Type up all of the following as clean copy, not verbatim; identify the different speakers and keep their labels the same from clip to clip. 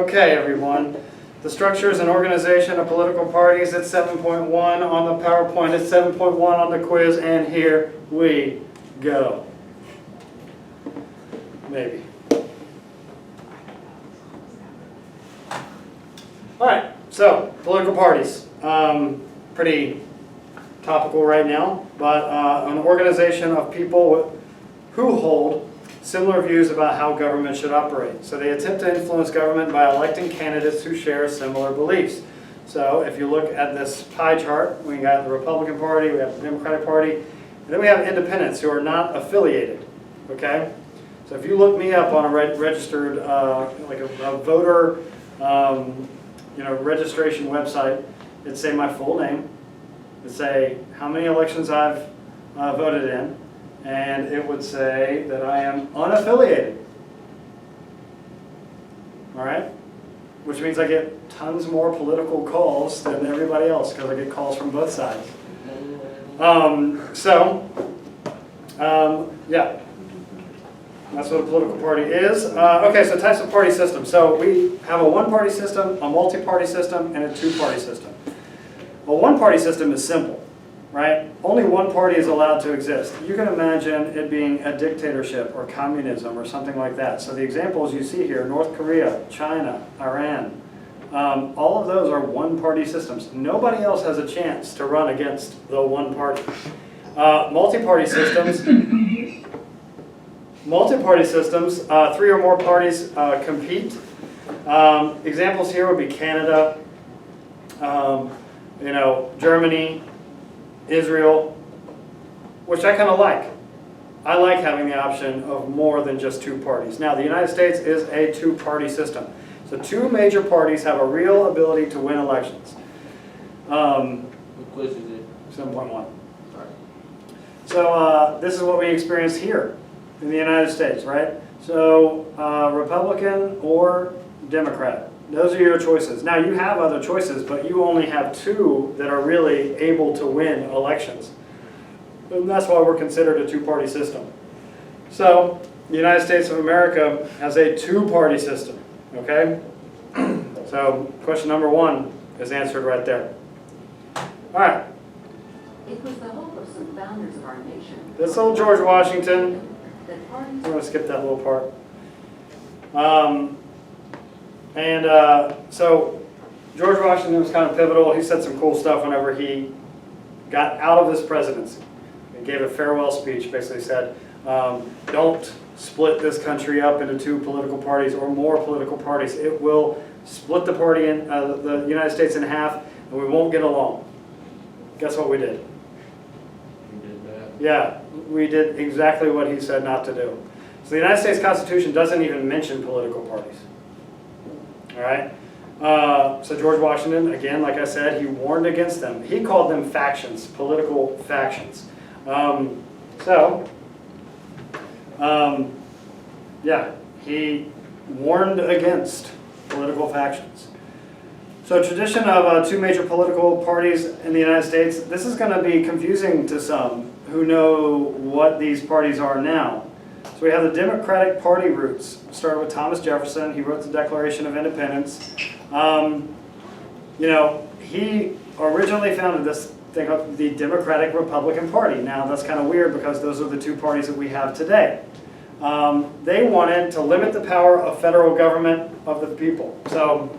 Speaker 1: Okay, everyone. The structures and organization of political parties, it's 7.1 on the PowerPoint, it's 7.1 on the quiz, and here we go. Maybe. All right, so political parties. Pretty topical right now, but an organization of people who hold similar views about how government should operate. So they attempt to influence government by electing candidates who share similar beliefs. So if you look at this pie chart, we got the Republican Party, we have the Democratic Party, and then we have independents who are not affiliated, okay? So if you look me up on a registered, like a voter, registration website, it'd say my full name, it'd say how many elections I've voted in, and it would say that I am unaffiliated. All right? Which means I get tons more political calls than everybody else because I get calls from both sides. Yeah. That's what a political party is. Okay, so types of party systems. So we have a one-party system, a multi-party system, and a two-party system. A one-party system is simple. Right? Only one party is allowed to exist. You can imagine it being a dictatorship or communism or something like that. So the examples you see here, North Korea, China, Iran, all of those are one-party systems. Nobody else has a chance to run against the one party. Multi-party systems, three or more parties compete. Examples here would be Canada, Germany, Israel, which I kind of like. I like having the option of more than just two parties. Now, the United States is a two-party system. So two major parties have a real ability to win elections.
Speaker 2: What quiz is it?
Speaker 1: 7.1. So this is what we experience here in the United States, right? So Republican or Democrat. Those are your choices. Now you have other choices, but you only have two that are really able to win elections. And that's why we're considered a two-party system. So the United States of America has a two-party system, okay? So question number one is answered right there. All right.
Speaker 3: It was the hope of some founders of our nation.
Speaker 1: This old George Washington.
Speaker 3: That parties.
Speaker 1: I'm going to skip that little part. So George Washington was kind of pivotal. He said some cool stuff whenever he got out of his presidency. He gave a farewell speech, basically said, don't split this country up into two political parties or more political parties. It will split the party in the United States in half, and we won't get along. Guess what we did?
Speaker 2: You did that.
Speaker 1: Yeah, we did exactly what he said not to do. So the United States Constitution doesn't even mention political parties. All right? So George Washington, again, like I said, he warned against them. He called them factions, political factions. He warned against political factions. So tradition of two major political parties in the United States, this is going to be confusing to some who know what these parties are now. So we have the Democratic Party roots. Started with Thomas Jefferson. He wrote the Declaration of Independence. He originally founded this thing called the Democratic Republican Party. Now that's kind of weird because those are the two parties that we have today. They wanted to limit the power of federal government of the people. So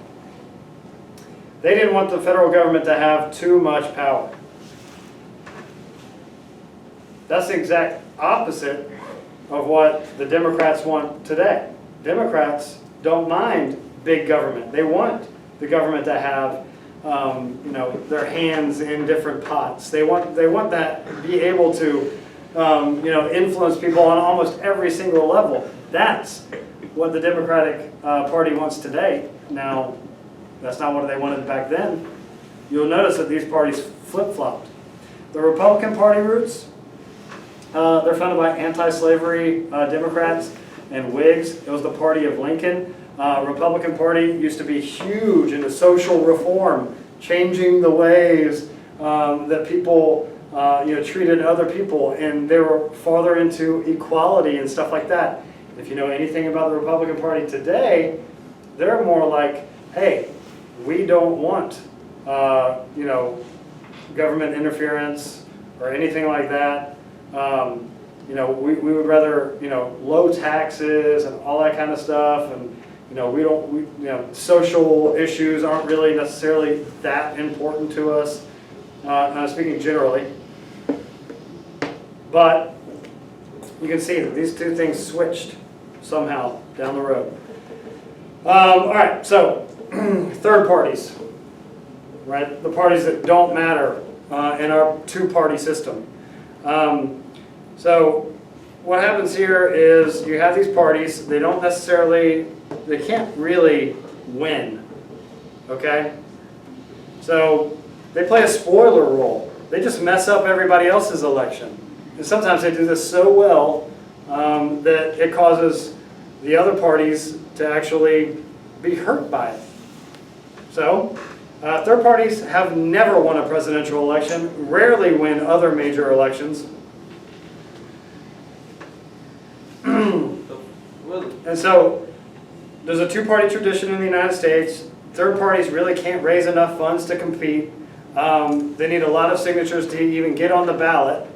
Speaker 1: they didn't want the federal government to have too much power. That's the exact opposite of what the Democrats want today. Democrats don't mind big government. They want the government to have, their hands in different pots. They want that to be able to, influence people on almost every single level. That's what the Democratic Party wants today. Now, that's not what they wanted back then. You'll notice that these parties flip-flopped. The Republican Party roots, they're founded by anti-slavery Democrats and Whigs. It was the party of Lincoln. Republican Party used to be huge into social reform, changing the ways that people treated other people, and they were farther into equality and stuff like that. If you know anything about the Republican Party today, they're more like, hey, we don't want, you know, government interference or anything like that. You know, we would rather, you know, low taxes and all that kind of stuff, and you know, you know, social issues aren't really necessarily that important to us. I'm speaking generally, but you can see that these two things switched somehow down the road. All right, so third parties, right? The parties that don't matter in our two-party system. So what happens here is you have these parties, they don't necessarily, they can't really win, okay? So they play a spoiler role. They just mess up everybody else's election. And sometimes they do this so well that it causes the other parties to actually be hurt by it. So third parties have never won a presidential election, rarely win other major elections. And so there's a two-party tradition in the United States. Third parties really can't raise enough funds to compete. They need a lot of signatures to even get on the ballot.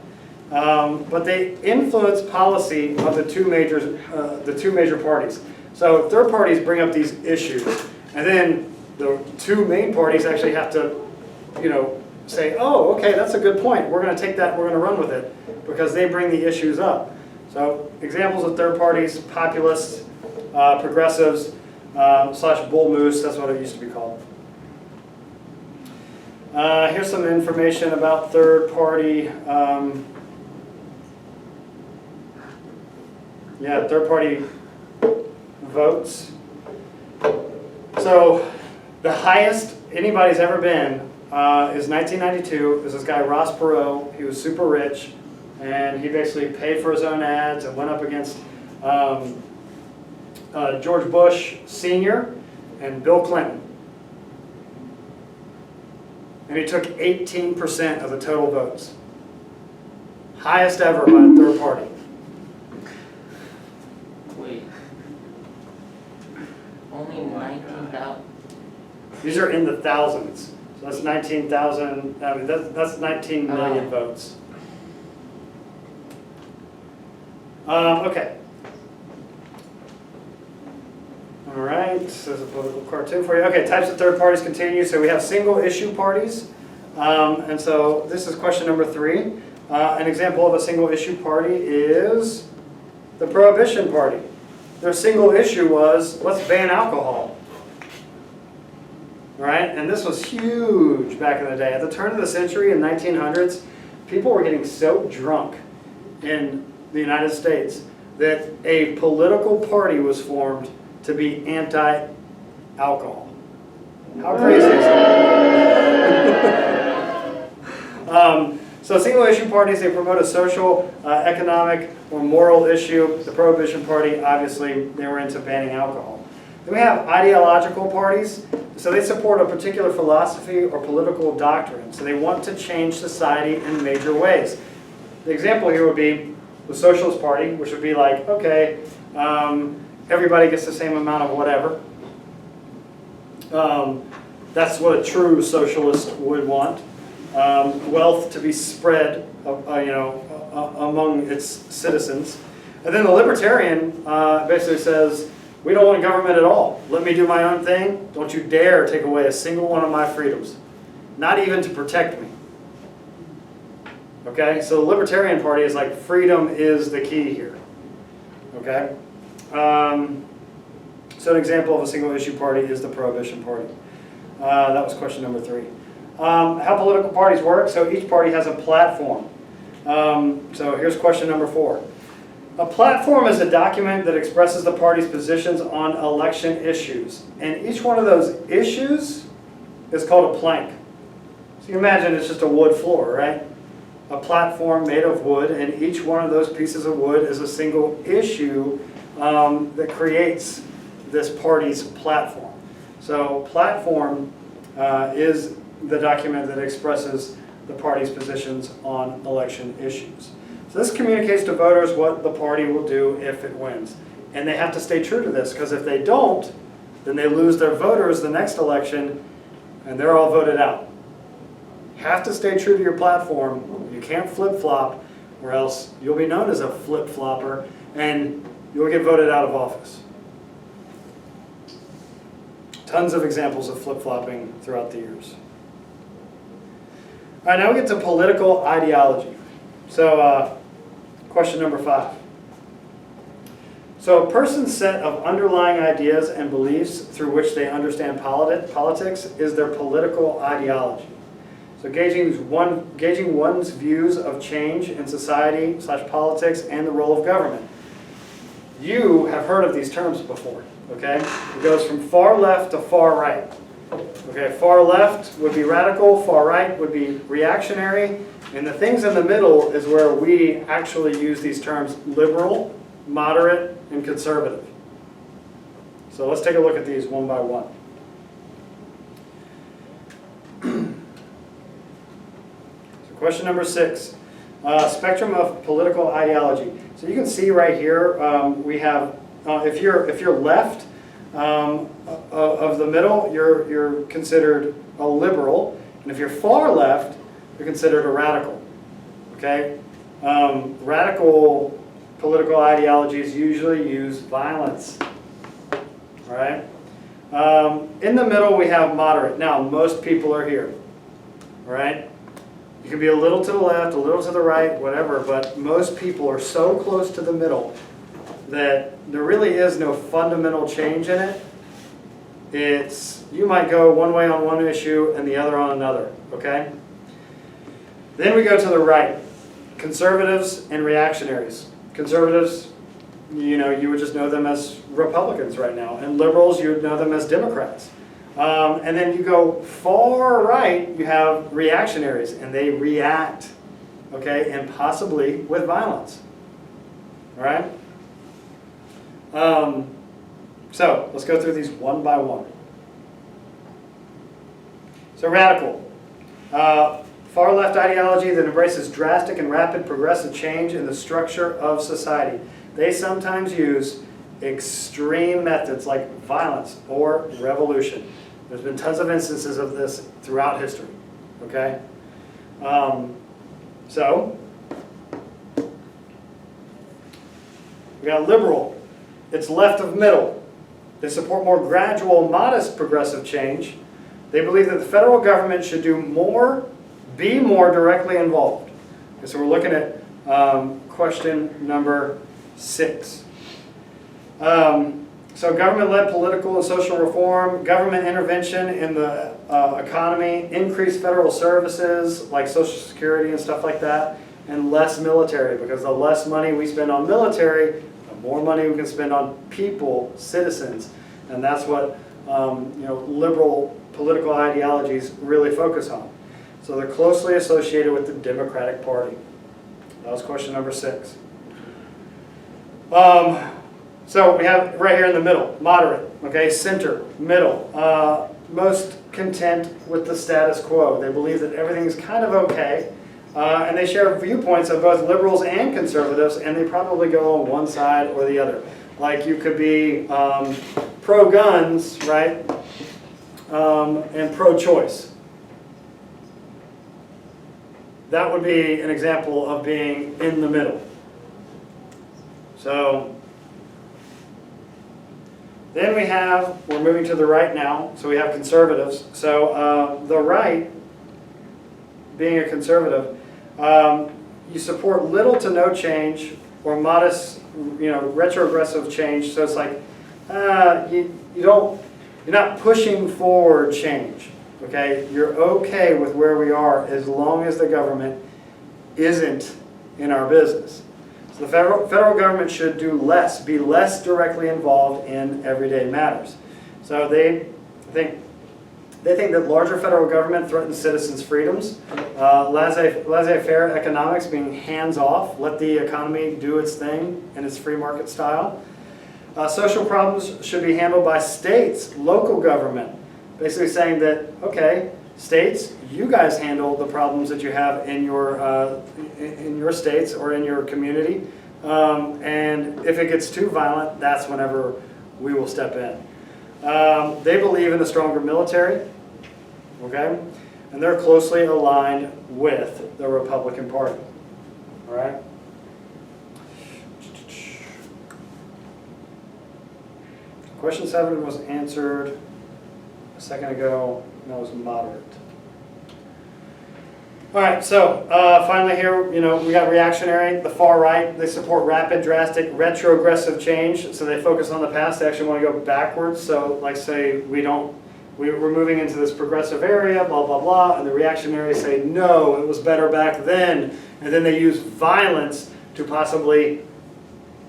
Speaker 1: But they influence policy of the two major parties. So third parties bring up these issues, and then the two main parties actually have to, you know, say, oh, okay, that's a good point. We're going to take that, we're going to run with it, because they bring the issues up. So examples of third parties: populists, progressives, / bull moose, that's what it used to be called. Here's some information about third party. Third party votes. So the highest anybody's ever been is 1992. There's this guy, Ross Perot. He was super rich, and he basically paid for his own ads and went up against George Bush Sr. and Bill Clinton. And he took 18% of the total votes. Highest ever by a third party.
Speaker 4: Wait. Only 19,000?
Speaker 1: These are in the thousands. So that's 19,000, I mean, that's 19 million votes. Okay. All right, so there's a political cartoon for you. Okay, types of third parties continue. So we have single issue parties. And so this is question number 3. An example of a single issue party is the Prohibition Party. Their single issue was, let's ban alcohol. Right? And this was huge back in the day. At the turn of the century in 1900s, people were getting so drunk in the United States that a political party was formed to be anti-alcohol. How crazy is that? So single issue parties, they promote a social, economic, or moral issue. The Prohibition Party, obviously, they were into banning alcohol. Then we have ideological parties. So they support a particular philosophy or political doctrine. So they want to change society in major ways. The example here would be the Socialist Party, which would be like, okay, everybody gets the same amount of whatever. That's what a true socialist would want. Wealth to be spread, among its citizens. And then the Libertarian basically says, we don't want government at all. Let me do my own thing. Don't you dare take away a single one of my freedoms. Not even to protect me. Okay, so the Libertarian Party is like, freedom is the key here. Okay? So an example of a single issue party is the Prohibition Party. That was question number 3. How political parties work. So each party has a platform. So here's question number 4. A platform is a document that expresses the party's positions on election issues. And each one of those issues is called a plank. So you imagine it's just a wood floor, right? A platform made of wood, and each one of those pieces of wood is a single issue that creates this party's platform. So platform is the document that expresses the party's positions on election issues. So this communicates to voters what the party will do if it wins. And they have to stay true to this, because if they don't, then they lose their voters the next election, and they're all voted out. You have to stay true to your platform. You can't flip-flop, or else you'll be known as a flip-flopper, and you'll get voted out of office. Tons of examples of flip-flopping throughout the years. All right, now we get to political ideology. So, question number 5. So a person's set of underlying ideas and beliefs through which they understand politics is their political ideology. So gauging one's views of change in society / politics and the role of government. You have heard of these terms before, okay? It goes from far left to far right. Okay, far left would be radical, far right would be reactionary, and the things in the middle is where we actually use these terms: liberal, moderate, and conservative. So let's take a look at these one by one. So question number 6, spectrum of political ideology. So you can see right here we have, if you're left of the middle, you're considered a liberal, and if you're far left, you're considered a radical. Okay, radical political ideologies usually use violence, right? In the middle we have moderate. Now most people are here, right? You can be a little to the left, a little to the right, whatever, but most people are so close to the middle that there really is no fundamental change in it. It's, you might go one way on one issue and the other on another, okay? Then we go to the right, conservatives and reactionaries. Conservatives, you would just know them as Republicans right now, and liberals, you would know them as Democrats. And then you go far right, you have reactionaries, and they react, okay, and possibly with violence, all right? So let's go through these one by one. So radical. Far left ideology that embraces drastic and rapid progressive change in the structure of society. They sometimes use extreme methods like violence or revolution. There's been tons of instances of this throughout history, okay? So, we got liberal. It's left of middle. They support more gradual, modest progressive change. They believe that the federal government should do more, be more directly involved. Okay, so we're looking at question number 6. So government-led political and social reform, government intervention in the economy, increased federal services like Social Security and stuff like that, and less military, because the less money we spend on military, the more money we can spend on people, citizens, and that's what liberal political ideologies really focus on. So they're closely associated with the Democratic Party. That was question number 6. So we have right here in the middle, moderate, okay, center, middle. Most content with the status quo. They believe that everything's kind of okay. And they share viewpoints of both liberals and conservatives, and they probably go on one side or the other. Like you could be pro-guns, right, and pro-choice. That would be an example of being in the middle. So then we're moving to the right now, so we have conservatives. So the right, being a conservative, you support little to no change or modest, retrogressive change. So it's like you're not pushing forward change. Okay, you're okay with where we are as long as the government isn't in our business. So the federal government should do less, be less directly involved in everyday matters. So they think that larger federal government threatens citizens' freedoms. Laissez-faire economics, being hands-off, let the economy do its thing in its free market style. Social problems should be handled by states, local government. Basically saying that, okay, states, you guys handle the problems that you have in your states or in your community. And if it gets too violent, that's whenever we will step in. They believe in a stronger military, okay? And they're closely aligned with the Republican Party, all right? Question 7 was answered a second ago, and that was moderate. All right, so finally here, we got reactionary, the far right. They support rapid, drastic, retrogressive change. So they focus on the past. They actually want to go backwards. So like say we're moving into this progressive area, blah, blah, blah. And the reactionaries say, no, it was better back then. And then they use violence to possibly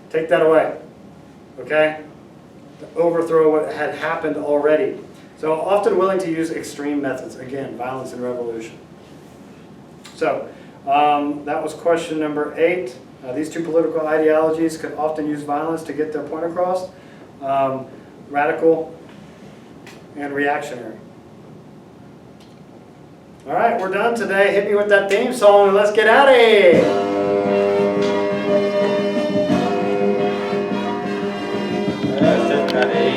Speaker 1: take that away, okay? To overthrow what had happened already. So often willing to use extreme methods. Again, violence and revolution. So that was question number 8. These two political ideologies could often use violence to get their point across. Radical and reactionary. All right, we're done today. Hit me with that theme song and let's get out of here.